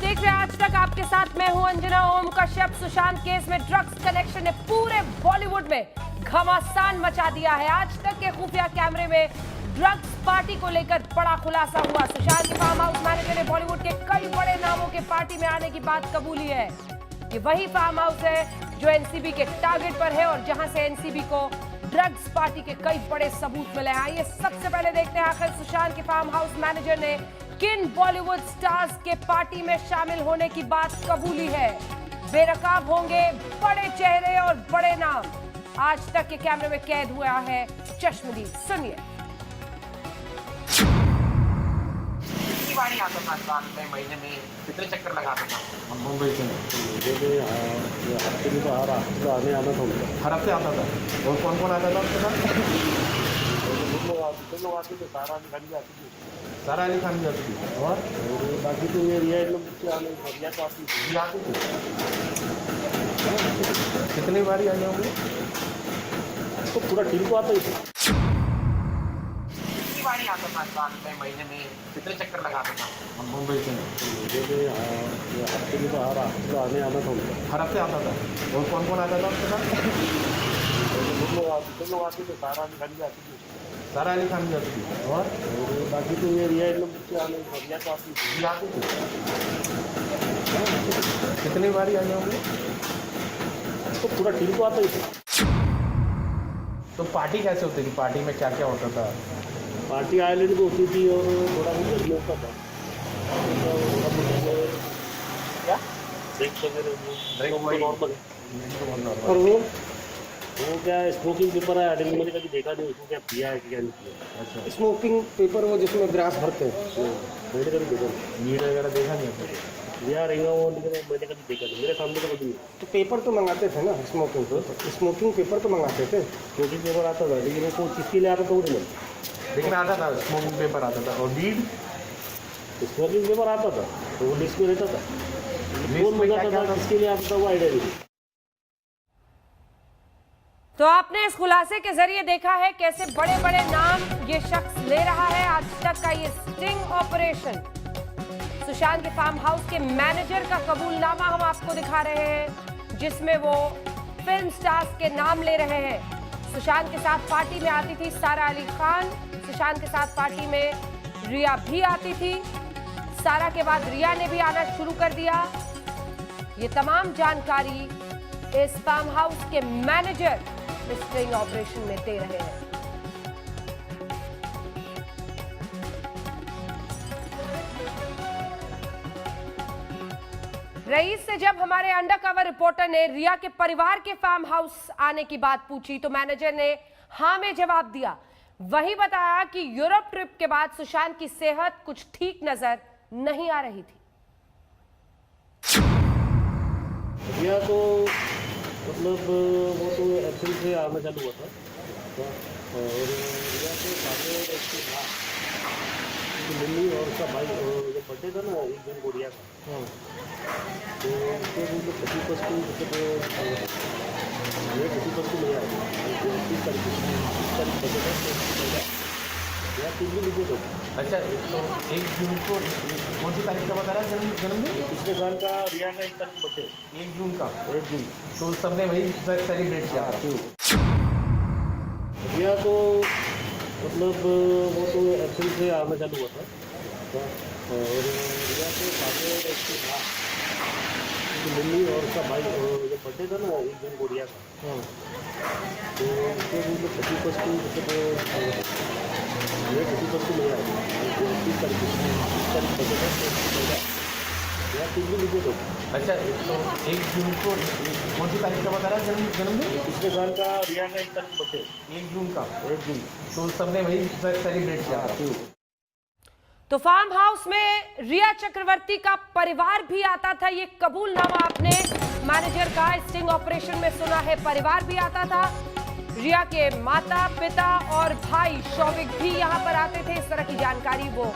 देख रहे हैं आज तक, आपके साथ मैं हूं अंजना। ओम कश्यप सुशांत केस में ड्रग्स कनेक्शन ने पूरे बॉलीवुड में घमासान मचा दिया है। आज तक के खुफिया कैमरे में ड्रग्स पार्टी को लेकर बड़ा खुलासा हुआ। सुशांत के फार्म हाउस मैनेजर ने बॉलीवुड के कई बड़े नामों के पार्टी में आने की बात कबूली है। ये वही फार्म हाउस है जो एनसीबी के टारगेट पर है और जहां से एनसीबी को ड्रग्स पार्टी के कई बड़े सबूत मिले हैं। आइए सबसे पहले देखते हैं आखिर सुशांत के फार्म हाउस मैनेजर ने किन बॉलीवुड स्टार्स के पार्टी में शामिल होने की बात कबूली है। बेनकाब होंगे बड़े चेहरे और बड़े नाम। आज तक के कैमरे में कैद हुआ है चश्मदीद। सुनिए। कितनी बारी आता था साल में, महीने में कितने चक्कर लगाता था? हम मुंबई से हफ्ते में तो हर हफ्ते आने आना था उनका। हर हफ्ते आता था। और कौन कौन आता था उसके साथ? दो लोग आते थे, सारा अली खान भी आती थी सारा अली खान भी आती थी। और बाकी तो ये रिया लोग से आने रिया तो आती थी। ये आती थी। कितनी बारी आए होंगे? तो पूरा टीम तो आता ही था। कितनी बारी आता था साल में, महीने में कितने चक्कर लगाता था? हम मुंबई से हफ्ते में तो हर हफ्ते आने आना था उनका। हर हफ्ते आता था। और कौन कौन आता था उसके साथ? दो लोग आते थे, सारा अली खान भी आती थी। सारा अली खान भी आती थी। और बाकी तो ये रिया लोग से आने रिया तो आती थी। ये आती थी। कितनी बारी आए होंगे? तो पूरा टीम तो आता ही था। तो पार्टी कैसे होती थी? पार्टी में क्या क्या होता था? पार्टी आइलैंड को होती थी और थोड़ा बहुत जल्दी होता था। क्या ड्रिंक्स वगैरह वही नॉर्मल। और वो क्या स्मोकिंग पेपर है, आइडल मैंने कभी देखा नहीं उसको क्या किया है क्या नहीं किया। अच्छा, स्मोकिंग पेपर वो जिसमें ग्रास भरते हैं। मैंने कभी देखा नहीं। मीट वगैरह देखा नहीं आपने? यार रहेगा वो, लेकिन मैंने कभी देखा नहीं, मेरे सामने तो कभी नहीं। तो पेपर तो मंगाते थे ना, स्मोकिंग पेपर तो मंगाते थे। स्मोकिंग पेपर आता था, लेकिन वो किसके लिए आता था वो नहीं मालूम। लेकिन आता था, स्मोकिंग पेपर आता था। और वीड स्मोकिंग पेपर आता था तो वो लिस्ट में रहता था, कौन में क्या मंगाता क्या था था? किसके लिए आता था वो आइडिया नहीं। तो आपने इस खुलासे के जरिए देखा है कैसे बड़े बड़े नाम ये शख्स ले रहा है। आज तक का ये स्टिंग ऑपरेशन, सुशांत के फार्म हाउस के मैनेजर का कबूलनामा हम आपको दिखा रहे हैं, जिसमें वो फिल्म स्टार्स के नाम ले रहे हैं। सुशांत के साथ पार्टी में आती थी सारा अली खान। सुशांत के साथ पार्टी में रिया भी आती थी। सारा के बाद रिया ने भी आना शुरू कर दिया। ये तमाम जानकारी इस फार्म हाउस के मैनेजर इस स्टिंग ऑपरेशन में दे रहे हैं। रईस से जब हमारे अंडरकवर रिपोर्टर ने रिया के परिवार के फार्म हाउस आने की बात पूछी तो मैनेजर ने हां में जवाब दिया। वही बताया कि यूरोप ट्रिप के बाद सुशांत की सेहत कुछ ठीक नजर नहीं आ रही थी। रिया तो मतलब वो तो अप्रैल से आना चालू हुआ था और रिया के सामने उसके बाद मम्मी और उसका भाई जब बर्थडे था ना एक दिन को रिया का, तो उसके मतलब 25 को ये 25 को नहीं आया। 30 तारीख रिया 3 दिन लिखे थे। अच्छा, तो 1 जून को कौन सी तारीख का बता रहा है जन्मदिन? पिछले साल का रिया का 1 तारीख बर्थडे, 1 जून का। 1 जून। तो सबने वही सेलिब्रेट किया। रिया तो मतलब वो तो अप्रैल से आना चालू हुआ था और रिया के सामने उसके बाद मम्मी और उसका भाई जब बर्थडे था ना एक दिन को रिया का, तो उसके मतलब 25 को ये 25 को नहीं आया। 30 तारीख बर्थडे था रिया 3 दिन लिखे थे। अच्छा, तो 1 जून को कौन सी तारीख का बता रहा है जन्मदिन? पिछले साल का रिया का 1 तारीख बर्थडे, 1 जून का। 1 जून। तो सबने वही सेलिब्रेट किया। तो फार्म हाउस में रिया चक्रवर्ती का परिवार भी आता था। ये कबूलनामा आपने मैनेजर का स्टिंग ऑपरेशन में सुना है। परिवार भी आता था। रिया के माता पिता और भाई शौविक भी यहां पर आते थे। इस तरह की जानकारी वो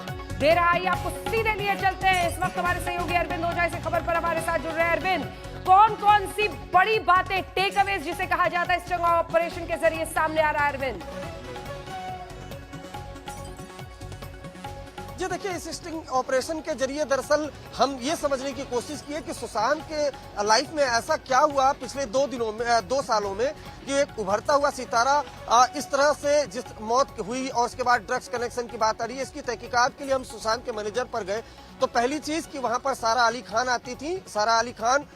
दे रहा है। आपको सीधे लिए चलते हैं। इस वक्त हमारे सहयोगी अरविंद ओझा इस खबर पर हमारे साथ जुड़ रहे हैं। अरविंद, कौन कौन सी बड़ी बातें, टेक अवेज जिसे कहा जाता है, स्टिंग ऑपरेशन के जरिए सामने आ रहा है? अरविंद जी देखिए, इस स्टिंग ऑपरेशन के जरिए दरअसल हम ये समझने की कोशिश की है कि सुशांत के लाइफ में ऐसा क्या हुआ पिछले 2 सालों में कि एक उभरता हुआ सितारा इस तरह से जिस मौत हुई और उसके बाद ड्रग्स कनेक्शन की बात आ रही है। इसकी तहकीकात के लिए हम सुशांत के मैनेजर पर गए तो पहली चीज कि वहां पर सारा अली खान आती थी। सारा अली खान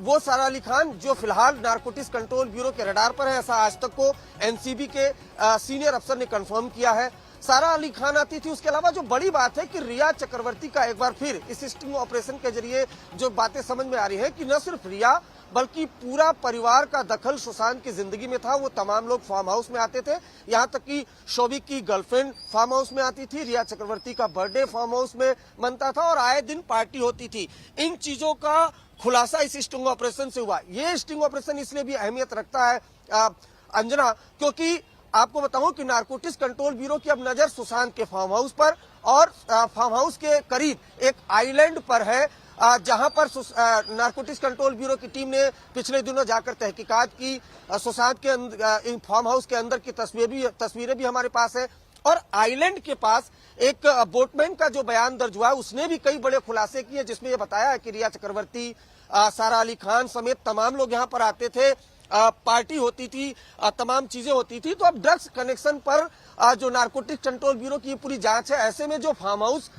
वो सारा अली खान जो फिलहाल नारकोटिक्स कंट्रोल ब्यूरो के रडार पर है, ऐसा आज तक को एनसीबी के सीनियर अफसर ने कंफर्म किया है। सारा अली खान आती थी। उसके अलावा जो बड़ी बात है कि रिया चक्रवर्ती का एक बार फिर इस स्टिंग ऑपरेशन के जरिए जो बातें समझ में आ रही है कि न सिर्फ रिया बल्कि पूरा परिवार का दखल सुशांत की जिंदगी में था। वो तमाम लोग फार्म हाउस में आते थे, यहाँ तक कि शोभिक की गर्लफ्रेंड फार्म हाउस में आती थी, रिया चक्रवर्ती का बर्थडे फार्म हाउस में मनता था और आए दिन पार्टी होती थी। इन चीजों का खुलासा इस स्टिंग ऑपरेशन से हुआ। ये स्टिंग ऑपरेशन इसलिए भी अहमियत रखता है अंजना, क्योंकि आपको बताऊं कि नारकोटिक्स कंट्रोल ब्यूरो की अब नजर सुशांत के फार्म हाउस पर और फार्म हाउस के करीब एक आइलैंड पर है, जहां पर नारकोटिक्स कंट्रोल ब्यूरो की टीम ने पिछले दिनों जाकर तहकीकात की। सुशांत के फार्म हाउस के अंदर की तस्वीरें भी हमारे पास है और आइलैंड के पास एक बोटमैन का जो बयान दर्ज हुआ है उसने भी कई बड़े खुलासे किए, जिसमें यह बताया है कि रिया चक्रवर्ती, सारा अली खान समेत तमाम लोग यहां पर आते थे, पार्टी होती थी, तमाम चीजें होती थी। तो अब ड्रग्स कनेक्शन पर जो नारकोटिक्स कंट्रोल ब्यूरो की पूरी जांच है, ऐसे में जो फार्म हाउस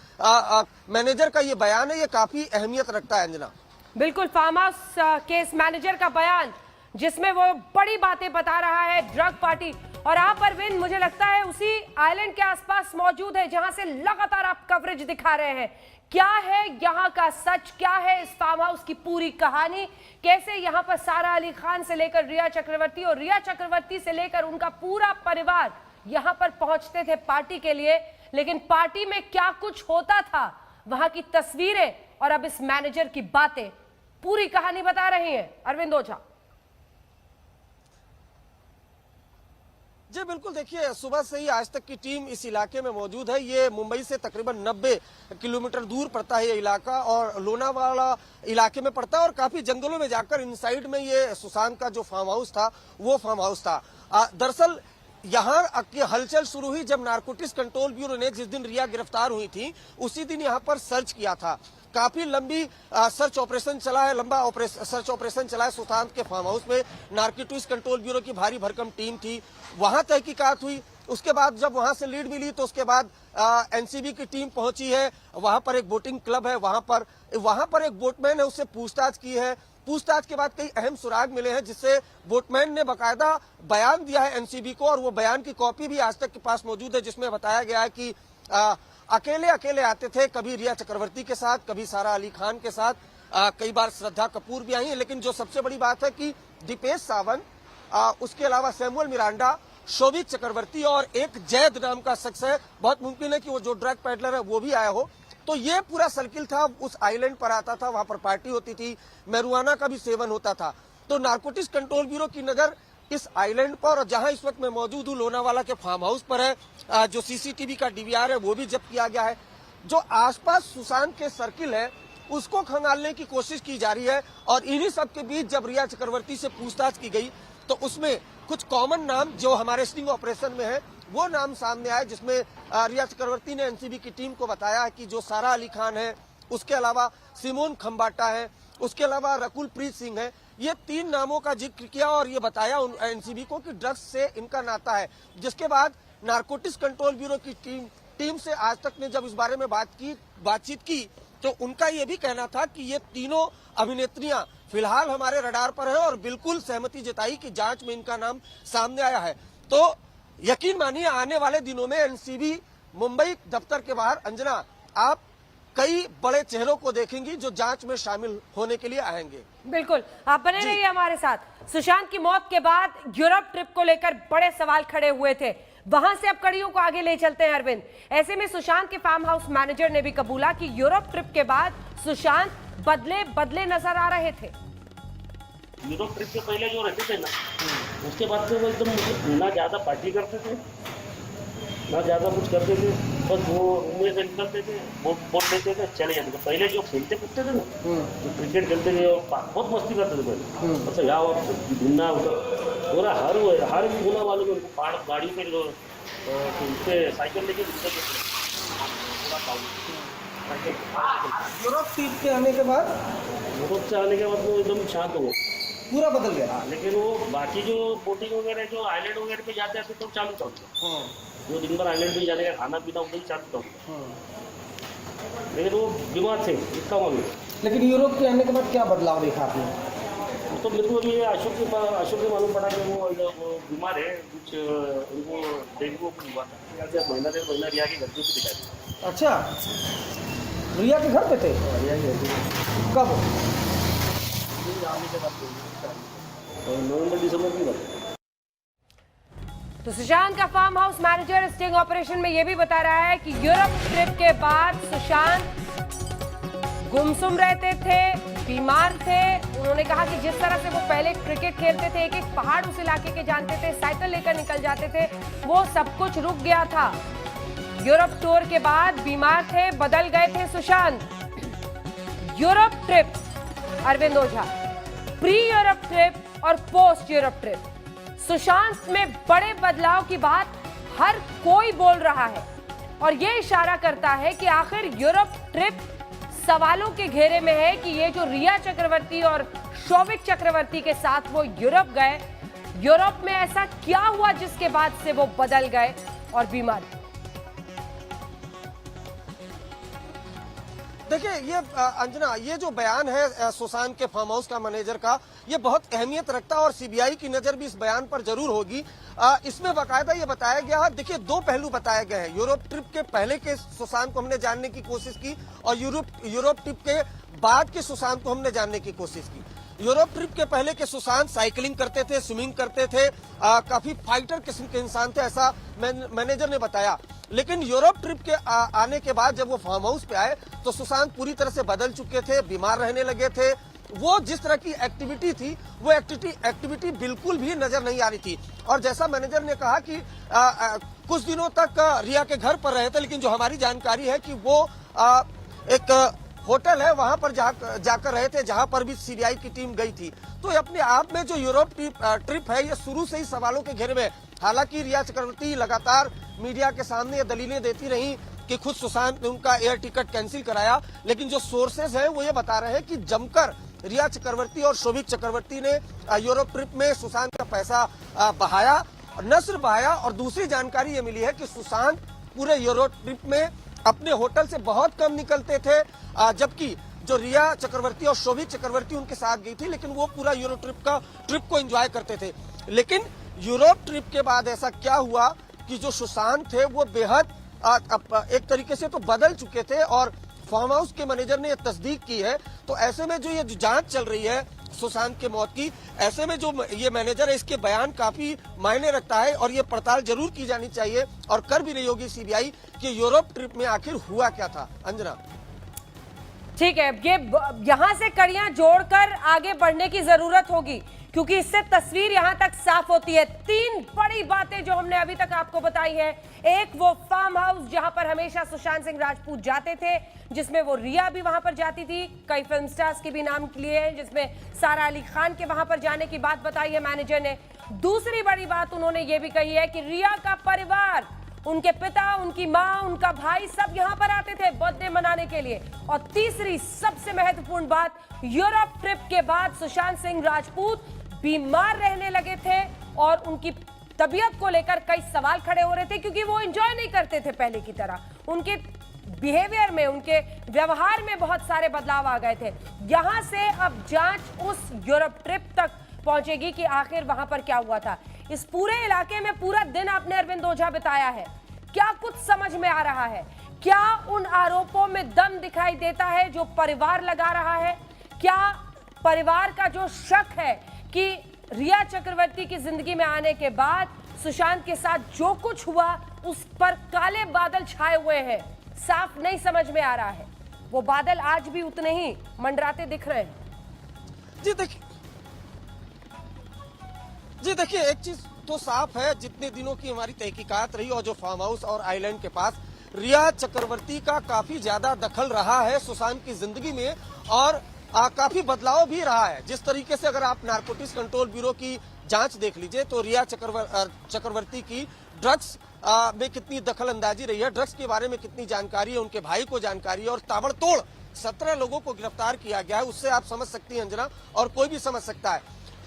मैनेजर का ये बयान है ये काफी अहमियत रखता है अंजना। बिल्कुल, फार्म हाउस केस मैनेजर का बयान जिसमें वो बड़ी बातें बता रहा है ड्रग पार्टी, और आप अरविंद मुझे लगता है उसी आइलैंड के आसपास मौजूद है जहां से लगातार आप कवरेज दिखा रहे हैं। क्या है यहाँ का सच, क्या है इस फार्म हाउस की पूरी कहानी, कैसे यहाँ पर सारा अली खान से लेकर रिया चक्रवर्ती और रिया चक्रवर्ती से लेकर उनका पूरा परिवार यहाँ पर पहुंचते थे पार्टी के लिए, लेकिन पार्टी में क्या कुछ होता था, वहां की तस्वीरें और अब इस मैनेजर की बातें पूरी कहानी बता रही हैं अरविंद ओझा। जी बिल्कुल, देखिए सुबह से ही आज तक की टीम इस इलाके में मौजूद है। ये मुंबई से तकरीबन 90 किलोमीटर दूर पड़ता है ये इलाका और लोनावाला इलाके में पड़ता है और काफी जंगलों में जाकर इन साइड में ये सुशांत का जो फार्म हाउस था वो फार्म हाउस था। दरअसल यहाँ की हलचल शुरू हुई जब नारकोटिक्स कंट्रोल ब्यूरो ने जिस दिन रिया गिरफ्तार हुई थी उसी दिन यहाँ पर सर्च किया था। काफी लंबी सर्च ऑपरेशन चला है, सर्च ऑपरेशन चला है सुशांत के फार्म हाउस में। नारकोटिक्स कंट्रोल ब्यूरो की भारी भरकम टीम थी, वहां तहकीकात हुई। उसके बाद जब वहां से लीड मिली तो उसके बाद एनसीबी की टीम पहुंची है। वहां पर एक बोटिंग क्लब है, वहां पर एक बोटमैन है, उससे पूछताछ की है। पूछताछ के बाद कई अहम सुराग मिले हैं जिससे बोटमैन ने बकायदा बयान दिया है एनसीबी को और वो बयान की कॉपी भी आज तक के पास मौजूद है, जिसमें बताया गया है कि अकेले आते थे, कभी रिया चक्रवर्ती के साथ, कभी सारा अली खान के साथ, कई बार श्रद्धा कपूर भी आई है। लेकिन जो सबसे बड़ी बात है कि दीपेश सावंत, उसके अलावा सैमुअल मिरांडा, शोभिक चक्रवर्ती और एक जैद नाम का शख्स है, बहुत मुमकिन है कि वो जो ड्रग पैडलर है वो भी आया हो। तो ये पूरा सर्किल था, उस आइलैंड पर आता था, वहां पर पार्टी होती थी, मैरुआना का भी सेवन होता था। तो नारकोटिक्स कंट्रोल ब्यूरो की नजर इस आइलैंड पर और जहां इस वक्त मैं मौजूद हूं लोनावाला के फार्म हाउस पर है। जो सीसीटीवी का डीवीआर है वो भी जब्त किया गया है। जो आसपास सुशांत के सर्किल है उसको खंगालने की कोशिश की जा रही है और इन्हीं सब के बीच जब रिया चक्रवर्ती से पूछताछ की गई तो उसमें कुछ कॉमन नाम जो हमारे स्टिंग ऑपरेशन में है वो नाम सामने आए, जिसमें रिया चक्रवर्ती ने एनसीबी की टीम को बताया कि जो सारा अली खान है, उसके अलावा सिमोन खम्बाटा है, उसके अलावा रकुल प्रीत सिंह है, ये 3 नामों का जिक्र किया और ये बताया एनसीबी को कि ड्रग्स से इनका नाता है। जिसके बाद नारकोटिक्स कंट्रोल ब्यूरो की टीम से आज तक ने जब इस बारे में बातचीत की तो उनका ये भी कहना था कि ये तीनों अभिनेत्रियां फिलहाल हमारे रडार पर है और बिल्कुल सहमति जताई कि जांच में इनका नाम सामने आया है। तो यकीन मानिए आने वाले दिनों में एनसीबी मुंबई दफ्तर के बाहर अंजना आप कई बड़े चेहरों को देखेंगी जो जांच में शामिल होने के लिए आएंगे। बिल्कुल, आप बने रहिए हमारे साथ। सुशांत की मौत के बाद यूरोप ट्रिप को लेकर बड़े सवाल खड़े हुए थे, वहां से अब कड़ियों को आगे ले चलते हैं अरविंद। ऐसे में सुशांत के फार्म हाउस मैनेजर ने भी कबूला कि यूरोप ट्रिप के बाद सुशांत बदले नजर आ रहे थे। यूरोप ट्रिप के पहले जो रहते थे ना, उसके बाद से वो एकदम ना ज़्यादा पार्टी करते थे ना ज़्यादा कुछ करते थे, बस वो रूम में से निकलते थे, बोट लेते थे, चले जाते थे। पहले जो खेलते कूदते थे ना, तो क्रिकेट खेलते थे और बहुत मस्ती करते थे पहले। मतलब यहाँ घूमना पूरा हर घूमना वालों को पहाड़ गाड़ी पे उससे साइकिल लेके घूमते थे, पूरा आता हूँ। यूरोप ट्रिप के आने के बाद यूरोप से आने के बाद वो एकदम शांत हो गया। पूरा बदल गया। लेकिन वो बाकी जो बोटिंग वगैरह जो आइलैंड वगैरह पे जाते हैं तो चालू था उनका। जो दिन भर आइलैंड पे जाने का खाना पीना उधर ही चालू था। लेकिन वो बीमार थे इसका मालूम। लेकिन यूरोप के आने के बाद क्या बदलाव देखा आपने? तो मेरे को अभी अशोक से मालूम पड़ा कि वो बीमार है, कुछ उनको डेंगू हुआ था। महीना डेढ़ महीना रिया के घर पे दिखा दिया। अच्छा, रिया के घर पे थे? रिया के घर पे कब? नवंबर दिसंबर की बात। तो सुशांत का farm house manager sting operation में यह भी बता रहा है कि यूरोप ट्रिप के बाद सुशांत गुमसुम रहते थे, बीमार थे। उन्होंने कहा कि जिस तरह से वो पहले क्रिकेट खेलते थे, एक एक पहाड़ उस इलाके के जानते थे, साइकिल लेकर निकल जाते थे, वो सब कुछ रुक गया था। यूरोप टूर के बाद बीमार थे, बदल गए थे सुशांत। यूरोप ट्रिप, अरविंद ओझा, प्री यूरोप ट्रिप और पोस्ट यूरोप ट्रिप, सुशांत में बड़े बदलाव की बात हर कोई बोल रहा है और यह इशारा करता है कि आखिर यूरोप ट्रिप सवालों के घेरे में है कि ये जो रिया चक्रवर्ती और शौविक चक्रवर्ती के साथ वो यूरोप गए, यूरोप में ऐसा क्या हुआ जिसके बाद से वो बदल गए और बीमार। देखिए ये अंजना, ये जो बयान है सुशांत के फार्म हाउस का मैनेजर का, ये बहुत अहमियत रखता है और सीबीआई की नजर भी इस बयान पर जरूर होगी। इसमें बाकायदा ये बताया गया है, देखिए दो पहलू बताए गए हैं। यूरोप ट्रिप के पहले के सुशांत को हमने जानने की कोशिश की और यूरोप ट्रिप के बाद के सुशांत को हमने जानने की कोशिश की। यूरोप ट्रिप के पहले के सुशांत साइकिलिंग करते थे, स्विमिंग करते थे, काफी फाइटर किस्म के इंसान थे, ऐसा मैनेजर ने बताया। लेकिन यूरोप ट्रिप के आने के बाद जब वो फार्म हाउस पे आए तो सुशांत पूरी तरह से बदल चुके थे, बीमार रहने लगे थे। वो जिस तरह की एक्टिविटी थी वो एक्टिविटी बिल्कुल भी नजर नहीं आ रही थी। और जैसा मैनेजर ने कहा कि कुछ दिनों तक रिया के घर पर रहे थे, लेकिन जो हमारी जानकारी है कि वो एक होटल है वहां पर जाकर रहे थे जहां पर भी सीबीआई की टीम गई थी। तो अपने आप में जो यूरोप ट्रिप है ये शुरू से ही सवालों के घेरे में। हालांकि रिया चक्रवर्ती लगातार मीडिया के सामने ये दलीलें देती रही कि खुद सुशांत ने उनका एयर टिकट कैंसिल कराया, लेकिन जो सोर्सेज हैं वो ये बता रहे हैं कि जमकर रिया चक्रवर्ती और शोभिक चक्रवर्ती ने यूरोप ट्रिप में सुशांत का पैसा बहाया। न सिर्फ बहाया, और दूसरी जानकारी ये मिली है कि सुशांत पूरे यूरोप ट्रिप में अपने होटल से बहुत कम निकलते थे, जबकि जो रिया चक्रवर्ती और शोभिक चक्रवर्ती उनके साथ गई थी, लेकिन वो पूरा यूरोप ट्रिप को एंजॉय करते थे। लेकिन यूरोप ट्रिप के बाद ऐसा क्या हुआ कि जो सुशांत थे वो बेहद एक तरीके से तो बदल चुके थे और फार्म हाउस के मैनेजर ने यह तस्दीक की है। तो ऐसे में जो ये जांच चल रही है सुशांत के मौत की, ऐसे में जो ये मैनेजर है इसके बयान काफी मायने रखता है और ये पड़ताल जरूर की जानी चाहिए और कर भी रही होगी सीबीआई कि यूरोप ट्रिप में आखिर हुआ क्या था। अंजना, ठीक है, ये यहां से कड़ियां जोड़कर आगे बढ़ने की जरूरत होगी क्योंकि इससे तस्वीर यहां तक साफ होती है। तीन बड़ी बातें जो हमने अभी तक आपको बताई है। एक, वो फार्म हाउस जहां पर हमेशा सुशांत सिंह राजपूत जाते थे, जिसमें वो रिया भी वहां पर जाती थी, कई फिल्म स्टार्स के भी नाम लिए हैं, जिसमें सारा अली खान के वहां पर जाने की बात बताई है मैनेजर ने। दूसरी बड़ी बात उन्होंने ये भी कही है कि रिया का परिवार, उनके पिता, उनकी मां, उनका भाई सब यहां पर आते थे बर्थडे मनाने के लिए। और तीसरी सबसे महत्वपूर्ण बात, यूरोप ट्रिप के बाद सुशांत सिंह राजपूत बीमार रहने लगे थे और उनकी तबीयत को लेकर कई सवाल खड़े हो रहे थे क्योंकि वो एंजॉय नहीं करते थे पहले की तरह। उनके बिहेवियर में, उनके व्यवहार में बहुत सारे बदलाव आ गए थे। यहां से अब जांच उस यूरोप ट्रिप तक पहुंचेगी कि आखिर वहां पर क्या हुआ था। इस पूरे इलाके में पूरा दिन आपने अरविंद ओझा बिताया है, क्या कुछ समझ में आ रहा है? क्या उन आरोपों में दम दिखाई देता है जो परिवार लगा रहा है? क्या परिवार का जो शक है कि रिया चक्रवर्ती की जिंदगी में आने के बाद सुशांत के साथ जो कुछ हुआ उस पर काले बादल छाए हुए हैं, साफ नहीं समझ में आ रहा है। वो बादल आज भी उतने ही मंडराते दिख रहे हैं। जी देखिए एक चीज तो साफ है, जितने दिनों की हमारी तहकीकात रही और जो फार्म हाउस और आइलैंड के पास रिया चक्रवर्ती का काफी ज्यादा दखल रहा है सुशांत की जिंदगी में और काफी बदलाव भी रहा है। जिस तरीके से अगर आप नारकोटिक्स कंट्रोल ब्यूरो की जांच देख लीजिए तो रिया चक्रवर्ती की ड्रग्स में कितनी दखल अंदाजी रही है, ड्रग्स के बारे में कितनी जानकारी है, उनके भाई को जानकारी है और ताबड़तोड़ 17 लोगों को गिरफ्तार किया गया है। उससे आप समझ सकती हैं अंजना, और कोई भी समझ सकता है।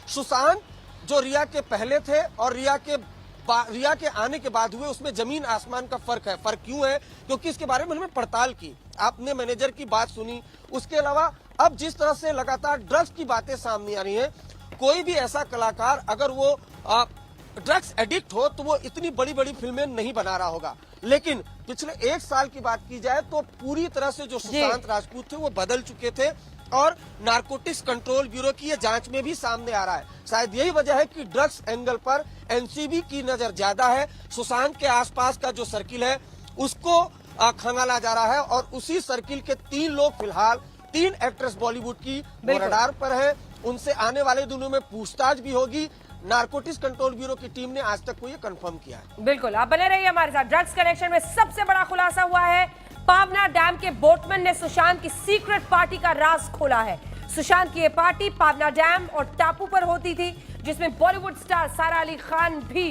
सुशांत जो रिया के पहले थे और रिया के आने के बाद हुए, उसमें जमीन आसमान का फर्क है। फर्क क्यों है? क्योंकि इसके बारे में उन्होंने पड़ताल की, आपने मैनेजर की बात सुनी। उसके अलावा अब जिस तरह से लगातार ड्रग्स की बातें सामने आ रही हैं, कोई भी ऐसा कलाकार अगर वो ड्रग्स एडिक्ट हो तो वो इतनी बड़ी बड़ी फिल्में नहीं बना रहा होगा। लेकिन पिछले 1 साल की बात की जाए तो पूरी तरह से जो सुशांत राजपूत थे वो बदल चुके थे और नारकोटिक्स कंट्रोल ब्यूरो की ये जांच में भी सामने आ रहा है। शायद यही वजह है कि ड्रग्स एंगल पर एनसीबी की नजर ज्यादा है। सुशांत के आसपास का जो सर्किल है उसको खंगाला जा रहा है और उसी सर्किल के 3 लोग फिलहाल 3 एक्ट्रेस बॉलीवुड की रडार पर है। उनसे आने वाले दिनों में पूछताछ भी होगी। नारकोटिक्स कंट्रोल ब्यूरो की टीम ने आज तक को ये कंफर्म किया है। बिल्कुल, आप बने रहिए हमारे साथ। ड्रग्स कनेक्शन में सबसे बड़ा खुलासा हुआ है। पावना डैम के बोटमैन ने सुशांत की सीक्रेट पार्टी का राज खोला है। सुशांत की ये पार्टी पावना डैम और टापू पर होती थी, जिसमें बॉलीवुड स्टार सारा अली खान भी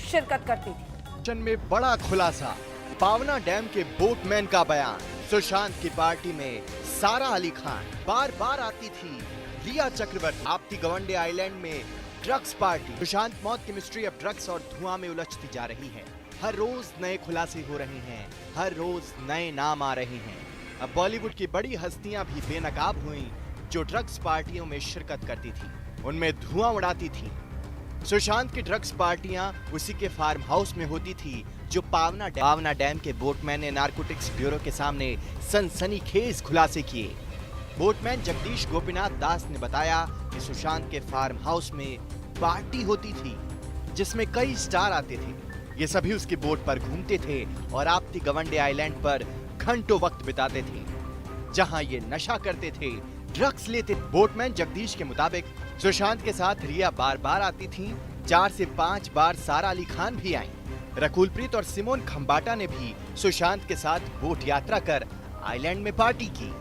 शिरकत करती थी। में बड़ा खुलासा, पावना डैम के बोटमैन का बयान। सुशांत की पार्टी में सारा अली खान बार बार आती थी। रिया चक्रवर्ती आपती गवंडे आइलैंड में ड्रग्स पार्टी। सुशांत मौत की मिस्ट्री अब ड्रग्स और धुआं में उलझती जा रही है। हर रोज नए खुलासे हो रहे हैं, हर रोज नए नाम आ रहे हैं। अब बॉलीवुड की बड़ी हस्तियां भी बेनकाब हुई जो ड्रग्स पार्टियों में शिरकत करती थी, उनमें धुआं उड़ाती थी। सुशांत की ड्रग्स पार्टियां उसी के फार्म हाउस में होती थी जो पावना डैम के बोटमैन ने नारकोटिक्स ब्यूरो के सामने सनसनीखेज खुलासे किए। बोटमैन जगदीश गोपीनाथ दास ने बताया कि सुशांत के फार्म हाउस में पार्टी होती थी जिसमें कई स्टार आते थे। ये सभी उसकी बोट पर घूमते थे और आपती गवंडे आइलैंड पर घंटों वक्त बिताते थे, जहां ये नशा करते थे, ड्रग्स लेते। बोटमैन जगदीश के मुताबिक सुशांत के साथ रिया बार बार आती थी। 4 से 5 बार सारा अली खान भी आई। रकुलप्रीत और सिमोन खंबाटा ने भी सुशांत के साथ बोट यात्रा कर आइलैंड में पार्टी की।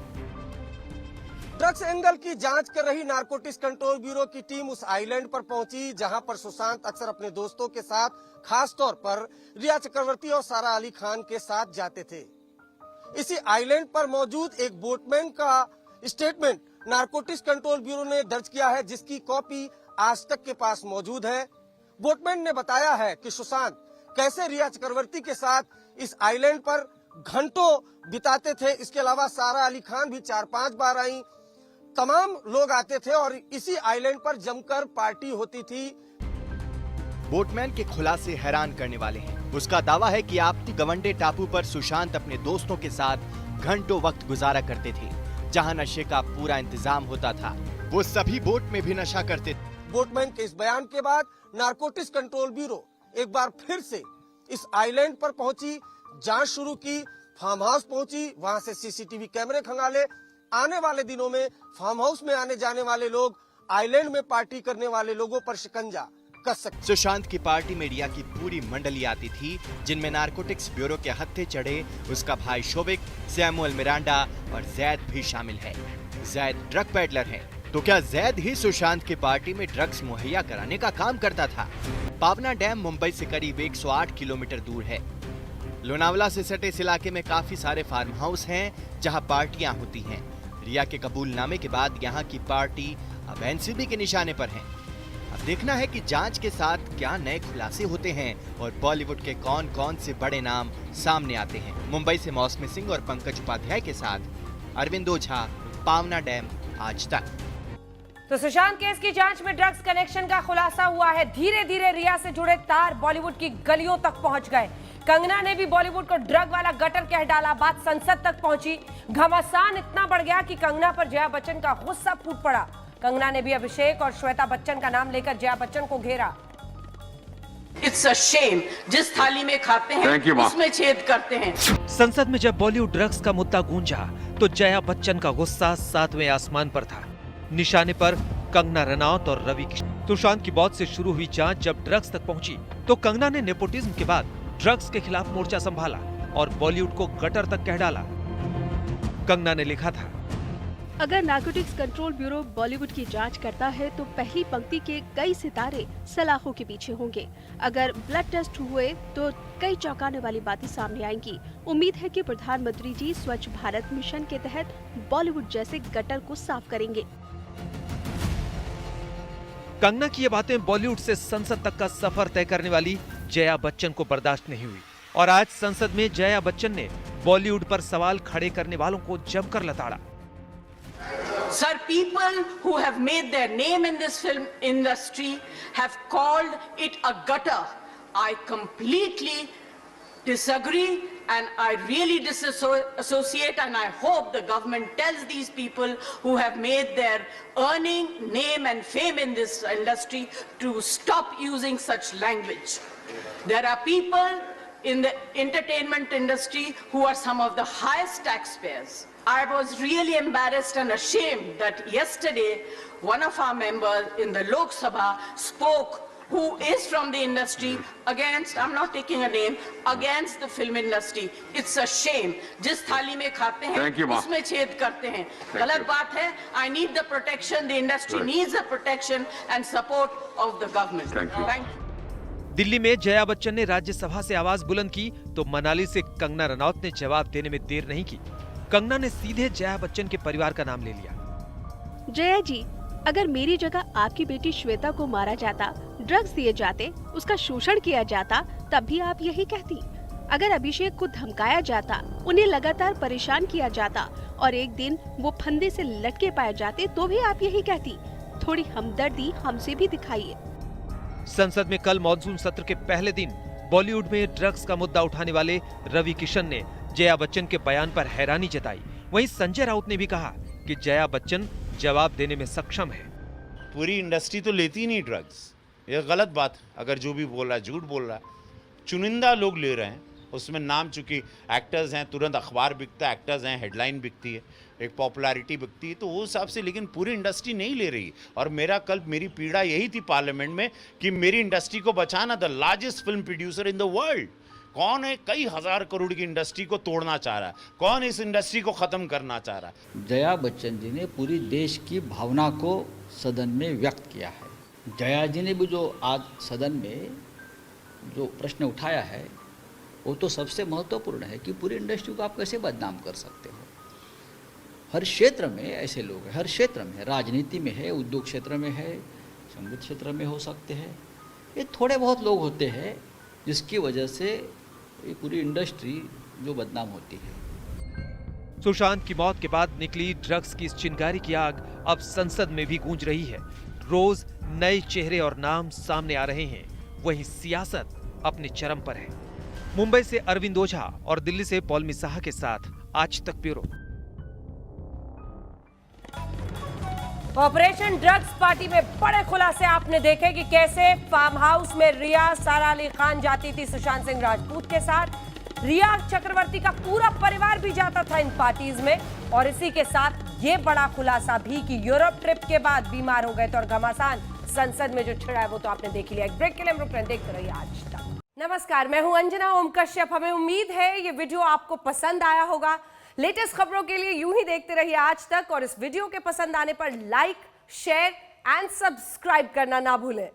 ड्रग्स एंगल की जांच कर रही नारकोटिक्स कंट्रोल ब्यूरो की टीम उस आइलैंड पर पहुंची जहां पर सुशांत अक्सर अपने दोस्तों के साथ, खास तौर पर रिया चक्रवर्ती और सारा अली खान के साथ जाते थे। इसी आइलैंड पर मौजूद एक बोटमैन का स्टेटमेंट नारकोटिक्स कंट्रोल ब्यूरो ने दर्ज किया है, जिसकी कॉपी आज तक के पास मौजूद है। बोटमैन ने बताया है कि सुशांत कैसे रिया चक्रवर्ती के साथ इस आइलैंड पर घंटों बिताते थे। इसके अलावा सारा अली खान भी 4-5 बार आई। तमाम लोग आते थे और इसी आइलैंड पर जमकर पार्टी होती थी। बोटमैन के खुलासे हैरान करने वाले हैं। उसका दावा है कि आपती गवंडे टापू पर सुशांत अपने दोस्तों के साथ घंटों वक्त गुजारा करते थे, जहां नशे का पूरा इंतजाम होता था। वो सभी बोट में भी नशा करते थे। बोटमैन के इस बयान के बाद नारकोटिक्स कंट्रोल ब्यूरो एक बार फिर से इस आइलैंड पर पहुंची, जांच शुरू की, फार्म हाउस पहुंची, वहां से सीसीटीवी कैमरे खंगाले। आने वाले दिनों में फार्म हाउस में आने जाने वाले लोग, आइलैंड में पार्टी करने वाले लोगों पर शिकंजा कस सकते। सुशांत की पार्टी में रिया की पूरी मंडली आती थी, जिनमें नारकोटिक्स ब्यूरो के हत्थे चढ़े उसका भाई शोविक, सैमुअल मिरांडा और जैद भी शामिल है। जैद ड्रग पेडलर है, तो क्या जैद ही सुशांत की पार्टी में ड्रग्स मुहैया कराने का काम करता था? पावना डैम मुंबई से करीब 108 किलोमीटर दूर है। लोनावला से सटे इस इलाके में काफी सारे फार्म हाउस हैं जहां पार्टियां होती हैं। रिया के कबूलनामे के बाद यहां की पार्टी अब एनसीबी के निशाने पर है। अब देखना है कि जांच के साथ क्या नए खुलासे होते हैं और बॉलीवुड के कौन कौन से बड़े नाम सामने आते हैं। मुंबई से मौसमी सिंह और पंकज उपाध्याय के साथ अरविंद ओझा, पावना डैम, आज तक। तो सुशांत केस की जांच में ड्रग्स कनेक्शन का खुलासा हुआ है। धीरे धीरे रिया से जुड़े तार बॉलीवुड की गलियों तक पहुंच गए। कंगना ने भी बॉलीवुड को ड्रग वाला गटर कह डाला। बात संसद तक पहुंची। घमासान इतना बढ़ गया कि कंगना पर जया बच्चन का गुस्सा फूट पड़ा। कंगना ने भी अभिषेक और श्वेता बच्चन का नाम लेकर जया बच्चन को घेरा। इट्स अ शेम, जिस थाली में खाते हैं उसमें छेद करते हैं। संसद में जब बॉलीवुड ड्रग्स का मुद्दा गूंजा तो जया बच्चन का गुस्सा 7वें आसमान पर था। निशाने पर कंगना रनौत और रवि किशन। सुशांत की मौत से शुरू हुई जांच जब ड्रग्स तक पहुंची तो कंगना ने नेपोटिज्म के बाद ड्रग्स के खिलाफ मोर्चा संभाला और बॉलीवुड को गटर तक कह डाला। कंगना ने लिखा था, अगर नारकोटिक्स कंट्रोल ब्यूरो बॉलीवुड की जांच करता है तो पहली पंक्ति के कई सितारे सलाखों के पीछे होंगे। अगर ब्लड टेस्ट हुए तो कई चौंकाने वाली बातें सामने आएंगी। उम्मीद है कि प्रधानमंत्री जी स्वच्छ भारत मिशन के तहत बॉलीवुड जैसे गटर को साफ करेंगे। कंगना की ये बातें बॉलीवुड से संसद तक का सफर तय करने वाली जया बच्चन को बर्दाश्त नहीं हुई और आज संसद में जया बच्चन ने बॉलीवुड पर सवाल खड़े करने वालों को जमकर लताड़ा। Sir, people who have made their name in this film industry have called it a gutter. I completely disagree and I really disassociate, and I hope the government tells these people who have made their earning, name and fame in this industry to stop using such language. There are people in the entertainment industry who are some of the highest taxpayers. I was really embarrassed and ashamed that yesterday one of our members in the Lok Sabha spoke, who is from the industry, against, I'm not taking a name, against the film industry. It's a shame. जिस थाली में खाते हैं उसमें छेद करते हैं, गलत बात है. I need the protection, the industry needs the protection and support of the government. Thank you. Delhi में जया बच्चन ने राज्यसभा से आवाज बुलंद की तो मनाली से कंगना रनौत ने जवाब देने में देर नहीं की। कंगना ने सीधे जया बच्चन के परिवार का नाम ले लिया। जया जी, अगर मेरी जगह आपकी बेटी श्वेता को मारा जाता, ड्रग्स दिए जाते, उसका शोषण किया जाता, तब भी आप यही कहती। अगर अभिषेक को धमकाया जाता, उन्हें लगातार परेशान किया जाता और एक दिन वो फंदे से लटके पाए जाते, तो भी आप यही कहती। थोड़ी हमदर्दी हमसे भी दिखाइए। संसद में कल मॉनसून सत्र के पहले दिन बॉलीवुड में ड्रग्स का मुद्दा उठाने वाले रवि किशन ने जया बच्चन के बयान पर हैरानी जताई। वहीं संजय राउत ने भी कहा कि जया बच्चन जवाब देने में सक्षम है। पूरी इंडस्ट्री तो लेती ही नहीं ड्रग्स, ये गलत बात। अगर जो भी बोल रहा है झूठ बोल रहा है। चुनिंदा लोग ले रहे हैं, उसमें नाम चूंकि एक्टर्स हैं, तुरंत अखबार बिकता है, एक्टर्स हैं, हेडलाइन बिकती है, एक पॉपुलैरिटी बिकती है, तो वो हिसाब से। लेकिन पूरी इंडस्ट्री नहीं ले रही। और मेरी पीड़ा यही थी पार्लियामेंट में कि मेरी इंडस्ट्री को बचाना। The largest film producer in the world कौन है? कई हजार करोड़ की इंडस्ट्री को तोड़ना चाह रहा है। कौन इस इंडस्ट्री को खत्म करना चाह रहा है? जया बच्चन जी ने पूरी देश की भावना को सदन में व्यक्त किया है। जया जी ने भी जो आज सदन में जो प्रश्न उठाया है वो तो सबसे महत्वपूर्ण है कि पूरी इंडस्ट्री को आप कैसे बदनाम कर सकते हो। हर क्षेत्र में ऐसे लोग हैं, हर क्षेत्र में, राजनीति में है, उद्योग क्षेत्र में है, संगीत क्षेत्र में हो सकते हैं। ये थोड़े बहुत लोग होते हैं जिसकी वजह से ये पूरी इंडस्ट्री जो बदनाम होती है। सुशांत की मौत के बाद निकली ड्रग्स की इस चिंगारी की आग अब संसद में भी गूंज रही है। रोज नए चेहरे और नाम सामने आ रहे हैं। वहीं सियासत अपने चरम पर है। मुंबई से अरविंद ओझा और दिल्ली से पौलमी साहा के साथ आज तक ब्यूरो। ऑपरेशन ड्रग्स पार्टी में बड़े खुलासे आपने देखे कि कैसे फार्म हाउस में रिया सारा अली खान जाती थी सुशांत सिंह राजपूत के साथ। रिया चक्रवर्ती का पूरा परिवार भी जाता था इन पार्टीज में। और इसी के साथ ये बड़ा खुलासा भी कि यूरोप ट्रिप के बाद बीमार हो गए थे और घमासान संसद में जो छिड़ा है वो तो आपने देख लिया। एक ब्रेक के लिए हम रुक रहे हैं, देखते रहिए आज तक। नमस्कार, मैं हूं अंजना ओम कश्यप। हमें उम्मीद है ये वीडियो आपको पसंद आया होगा। लेटेस्ट खबरों के लिए यूं ही देखते रहिए आज तक और इस वीडियो के पसंद आने पर लाइक, शेयर एंड सब्सक्राइब करना ना भूलें।